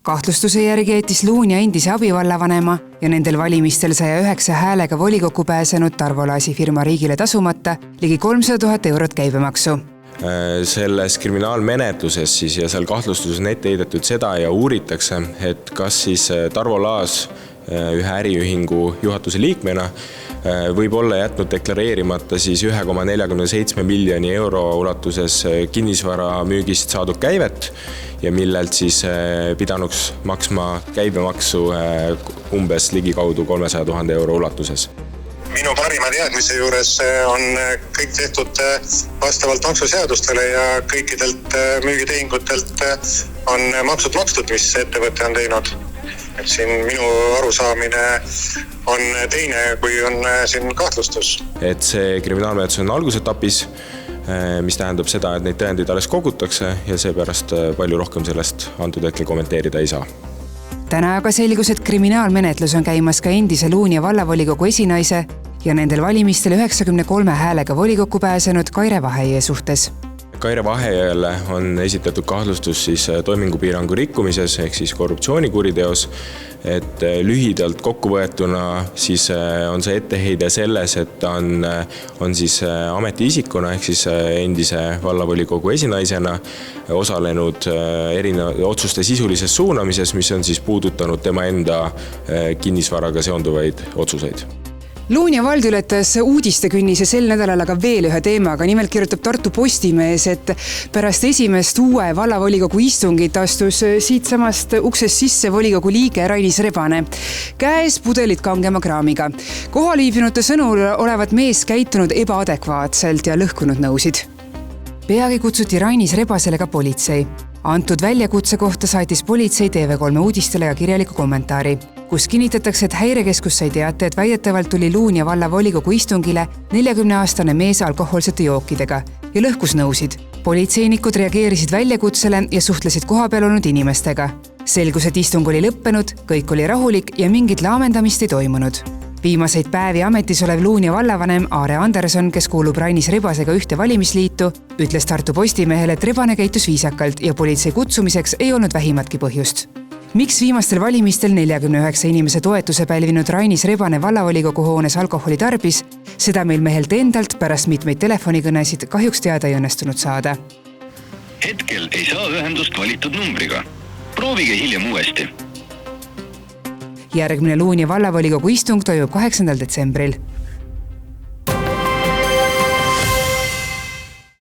Kahtlustuse järgi jättis Luunja endise abivallavanema ja nendel valimistel 109 häälega volikokku pääsenud Tarvo Laasi firma riigile tasumata ligi 300 000 eurot käibemaksu. Selles kriminaalmenetluses siis ja seal kahtlustuses on ette heidetud seda ja uuritakse, et kas siis Tarvo Laas ühe äriühingu juhatuse liikmena võib olla jätnud deklareerimata siis 1,47 miljoni euro ulatuses kinnisvara müügist saadud käivet ja millelt siis pidanuks maksma käibemaksu umbes ligikaudu 300 000 euro ulatuses. Minu parima teadmise juures on kõik tehtud vastavalt maksuseadustele ja kõikidelt müügitehingutelt on maksud makstud, mis ettevõte on teinud. Et siin minu arusaamine on teine, kui on siin kahtlustus. Et see kriminaalmenetlus on algusetapis, mis tähendab seda, et neid tõendeid alles kogutakse ja seepärast palju rohkem sellest antud hetkel kommenteerida ei saa. Täna aga selgus, et kriminaalmenetlus on käimas ka endise Luunja vallavolikogu esinaise ja nendel valimistel 93 häälega volikokku pääsenud Kaire Vaheie suhtes. Kaire Vahejale on esitatud kahtlustus siis toimingupiirangu rikkumises ehk siis korruptsioonikuriteos, et lühidalt kokkuvõetuna siis on see etteheide selles, et ta on siis ametiisikuna ehk siis endise vallavolikogu esinaisena osalenud otsuste sisulises suunamises, mis on siis puudutanud tema enda kinnisvaraga seonduvaid otsuseid. Luunja vald ületas uudistekünnise sel nädalal aga veel ühe teemaga. Nimelt kirjutab Tartu Postimees, et pärast esimest uue vallavolikogu istungit astus siitsamast uksest sisse volikogu liige Rainis Rebane. Käes pudelid kangema kraamiga. Kohaliivinute sõnul olevat mees käitunud ebaadekvaatselt ja lõhkunud nõusid. Peagi kutsuti Rainis Rebasele ka politsei. Antud väljakutse kohta saatis politsei TV3 uudistele ja kirjaliku kommentaari, kus kinnitatakse, et häirekeskus sai teate, et väidetavalt tuli Luunja valla volikogu istungile 40-aastane mees alkohoolsete jookidega ja lõhkus nõusid. Politseinikud reageerisid väljakutsele ja suhtlesid kohapeal olnud inimestega. Selgus, et istung oli lõppenud, kõik oli rahulik ja mingit laamendamist ei toimunud. Viimaseid päevi ametis olev Luunja vallavanem Aare Anderson, kes kuulub Rainis Rebasega ühte valimisliitu, ütles Tartu Postimehele, et Rebane käitus viisakalt ja politsei kutsumiseks ei olnud vähimatki põhjust. Miks viimastel valimistel 49 inimese toetuse pälvinud Rainis Rebane vallavolikogu hoones alkoholi tarbis, seda meil mehelt endalt pärast mitmeid telefonikõnesid kahjuks teada ei õnnestunud saada. Hetkel ei saa ühendust valitud numbriga. Proovige hiljem uuesti. Järgmine Luunja vallavolikogu istung toimub 8. detsembril.